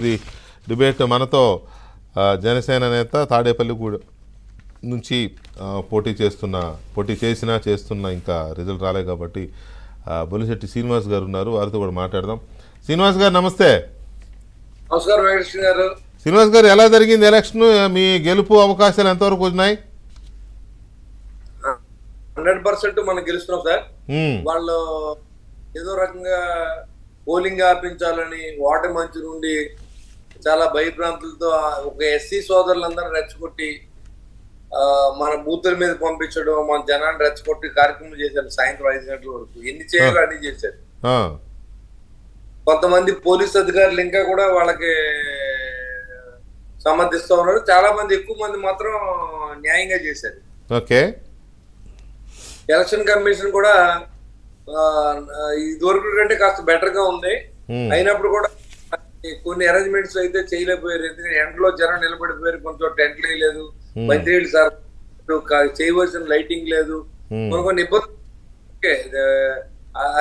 ఇది డిబేట్ మనతో జనసేన నేత తాడేపల్లిగూడెం నుంచి పోటీ చేస్తున్న ఇంకా రిజల్ట్ రాలేదు కాబట్టి బొలిశెట్టి శ్రీనివాస్ గారు ఉన్నారు, వారితో కూడా మాట్లాడదాం. శ్రీనివాస్ గారు నమస్తే. నమస్కారం వెంకటేశ్వర గారు. శ్రీనివాస్ గారు, ఎలా జరిగింది ఎలక్షన్? మీ గెలుపు అవకాశాలు ఎంతవరకు ఉన్నాయి? 100% మనం గెలుస్తున్నాం సార్. వాళ్ళు ఏదో రకంగా పోలింగ్ ఆపించాలని ఓటమి మంచి నుండి చాలా భయభ్రాంతులతో ఒక ఎస్సీ సోదరులందరూ రెచ్చగొట్టి మన బూతుల మీద పంపించడం, మన జనాన్ని రెచ్చగొట్టి కార్యక్రమం చేశారు. సాయంత్రం 5 గంటల వరకు ఎన్ని చేయాలో అన్ని చేశారు. కొంతమంది పోలీస్ అధికారులు ఇంకా కూడా వాళ్ళకి సమర్థిస్తూ ఉన్నారు. చాలా మంది, ఎక్కువ మంది మాత్రం న్యాయంగా చేశారు. ఓకే. ఎలక్షన్ కమిషన్ కూడా ఇదివరకు కంటే కాస్త బెటర్ గా ఉంది. అయినప్పుడు కూడా కొన్ని అరేంజ్మెంట్స్ అయితే చేయలేకపోయారు. ఎందుకంటే ఎండలో జనం నిలబడిపోయారు. కొంచెం టెంట్లు వేయలేదు, మంచినీళ్ళు సార్ చేయవలసిన లైటింగ్ లేదు, కొన్ని ఇబ్బందులు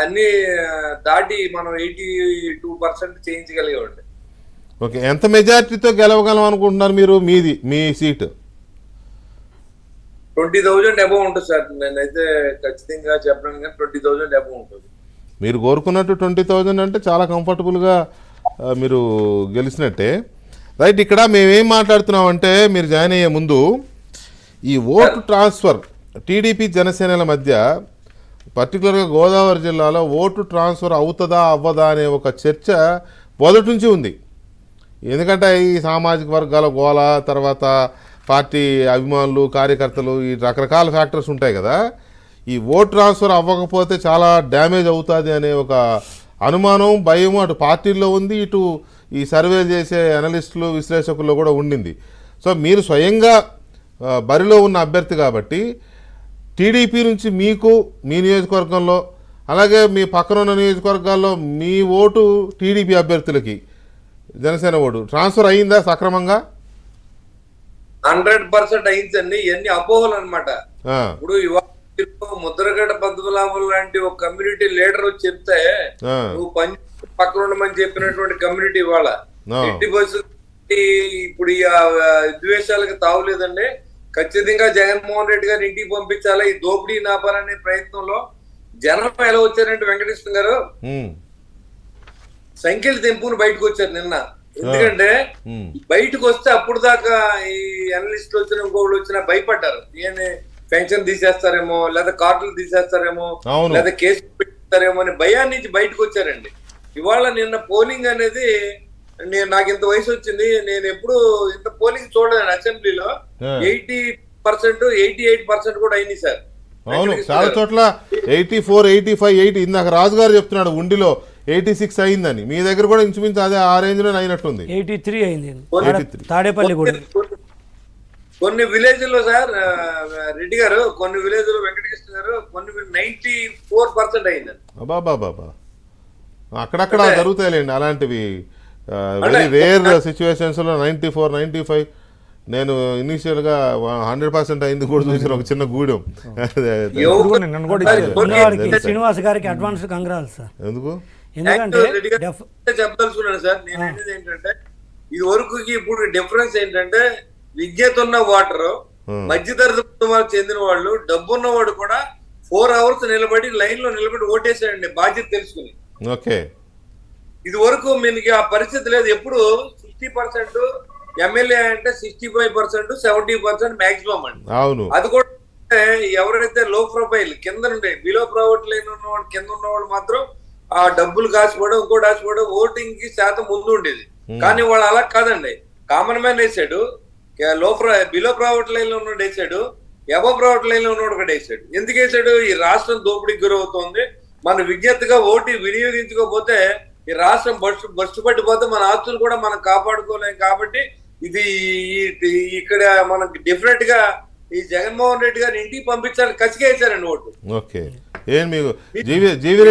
అన్ని దాటి మనం 82% చేయించగలిగామండి. ఓకే, ఎంత మెజారిటీతో గెలవగలం అనుకుంటున్నారు మీరు? మీ సీటు 20,000 అబౌవ్ ఉంటుంది సార్. నేనైతే ఖచ్చితంగా చెప్పడం కానీ 20,000 అబౌవ్ ఉంటుంది. మీరు కోరుకున్నట్టు 20,000 అంటే చాలా కంఫర్టబుల్గా మీరు గెలిచినట్టే. రైట్, ఇక్కడ మేమేం మాట్లాడుతున్నామంటే, మీరు జాయిన్ అయ్యే ముందు ఈ ఓటు ట్రాన్స్ఫర్ టీడీపీ జనసేనల మధ్య, పర్టికులర్గా గోదావరి జిల్లాలో ఓటు ట్రాన్స్ఫర్ అవుతుందా అవ్వదా అనే ఒక చర్చ మొదటి నుంచి ఉంది. ఎందుకంటే ఈ సామాజిక వర్గాల గోల, తర్వాత పార్టీ అభిమానులు, కార్యకర్తలు, ఈ రకరకాల ఫ్యాక్టర్స్ ఉంటాయి కదా. ఈ ఓట్ ట్రాన్స్ఫర్ అవ్వకపోతే చాలా డ్యామేజ్ అవుతుంది అనే ఒక అనుమానం, భయం అటు పార్టీల్లో ఉంది, ఇటు ఈ సర్వే చేసే అనలిస్టులు, విశ్లేషకుల్లో కూడా ఉండింది. సో మీరు స్వయంగా బరిలో ఉన్న అభ్యర్థి కాబట్టి టీడీపీ నుంచి మీకు మీ నియోజకవర్గంలో, అలాగే మీ పక్కన ఉన్న నియోజకవర్గాల్లో మీ ఓటు టీడీపీ అభ్యర్థులకి జనసేన ఓటు ట్రాన్స్ఫర్ అయ్యిందా సక్రమంగా? 100% అయిందండి. ఇవన్నీ అపోహలు అనమాట. ఇప్పుడు ఇవాళ ముద్రగడ పద్మనాభం లాంటి ఒక కమ్యూనిటీ లీడర్ వచ్చి చెప్తే నువ్వు పక్కన ఉండమని చెప్పినటువంటి కమ్యూనిటీ ఇవాళ 80% ఇప్పుడు ఈ ద్వేషాలకు తావులేదండి. ఖచ్చితంగా జగన్మోహన్ రెడ్డి గారిని ఇంటికి పంపించాలా, ఈ దోపిడీ నాపాలనే ప్రయత్నంలో జనం ఎలా వచ్చారంటే వెంకటేశ్వర గారు సంఖ్యలు తెంపుని బయటకు వచ్చారు నిన్న. ఎందుకంటే బయటకు వస్తే అప్పుడు దాకా ఈ అనలిస్టులు వచ్చిన, ఇంకోళ్ళు వచ్చినా భయపడ్డారు. పెన్షన్ తీసేస్తారేమో, లేదా కార్డులు తీసేస్తారేమో, లేదా కేసు పెట్టేస్తారేమో అని భయాన్ని నుంచి బయటకు వచ్చారండి. ఇవాళ నిన్న పోలింగ్ అనేది, నాకు ఇంత వయసు వచ్చింది, నేను ఎప్పుడు ఇంత పోలింగ్ చూడలేను. అసెంబ్లీలో 80%, 88% కూడా అయింది సార్. అవును, చాలా చోట్ల 84, 85, 80. ఇందాక రాజు గారు చెప్తున్నాడు ఉండిలో 86 అయిందని. మీ దగ్గర కూడా ఇంచుమించు అదే ఆ రేంజ్ లో అయినట్టుంది. 83 అయింది తాడేపల్లి కూడా. కొన్ని విలేజ్ లో సార్ రెడ్డి గారు, కొన్ని విలేజ్ లో వెంకటకృష్ణ గారు, కొన్ని 94% అయిందండి. బాబా, అక్కడక్కడ జరుగుతాయిలేండి అలాంటివి. వెరీ రేర్ సిచ్యువేషన్స్ లో 94, 95. నేను ఇనిషియల్ గా 100% అయింది కూడా చూసిన ఒక చిన్న గూడెం. శ్రీనివాస్ గారికి అడ్వాన్స్ కంగ్రాట్స్ సార్. ఎందుకు? ఎందుకంటే చెప్పదలుచుకున్నాను సార్. నేను అనేది ఏంటంటే, ఇది వరకు ఇప్పుడు డిఫరెన్స్ ఏంటంటే, విద్యత ఉన్న ఓటరు, మధ్యతరగతి కుటుంబాలకు చెందిన వాళ్ళు, డబ్బున్న వాడు కూడా 4 hours నిలబడి లైన్ లో నిలబడి ఓటేసాడండి, బాధ్యత తెలుసుకుని. ఓకే. ఇది వరకు మీకు ఆ పరిస్థితి లేదు. ఎప్పుడు 60% ఎమ్మెల్యే అంటే 65%, 70% మాక్సిమం అండి. అవును. అది కూడా ఎవరైతే లో ప్రొఫైల్ కింద నుండి, బిలో ప్రావర్టీ లైన్ ఉన్నవాడు, కింద ఉన్నవాడు మాత్రం ఆ డబ్బులు కాసిపోవడం, ఇంకోటి కాసిపోవడం, ఓటింగ్ కి శాతం ముందు ఉండేది. కానీ వాళ్ళు అలా కాదండి. కామన్ మ్యాన్ వేసాడు, బిలో ప్రావర్టీ లైన్ లో ఉన్నవాడు వేసాడు, ఎబో ప్రావర్టీ లైన్ లో ఉన్నవాడు కూడా వేసాడు. ఎందుకు వేసాడు? ఈ రాష్ట్రం దోపిడీకి గురవుతోంది. మన విజ్ఞతగా ఓటు వినియోగించుకోకపోతే ఈ రాష్ట్రం బస్సు పట్టిపోతే మన ఆస్తులు కూడా మనం కాపాడుకోలేం. కాబట్టి ఇది ఇక్కడ మనకి డిఫరెంట్ గా ఈ జగన్మోహన్ రెడ్డి గారిని ఇంటికి పంపించాలని కసిగా వేశారండి ఓటు. ఓకే. ఏం మీకు జీవి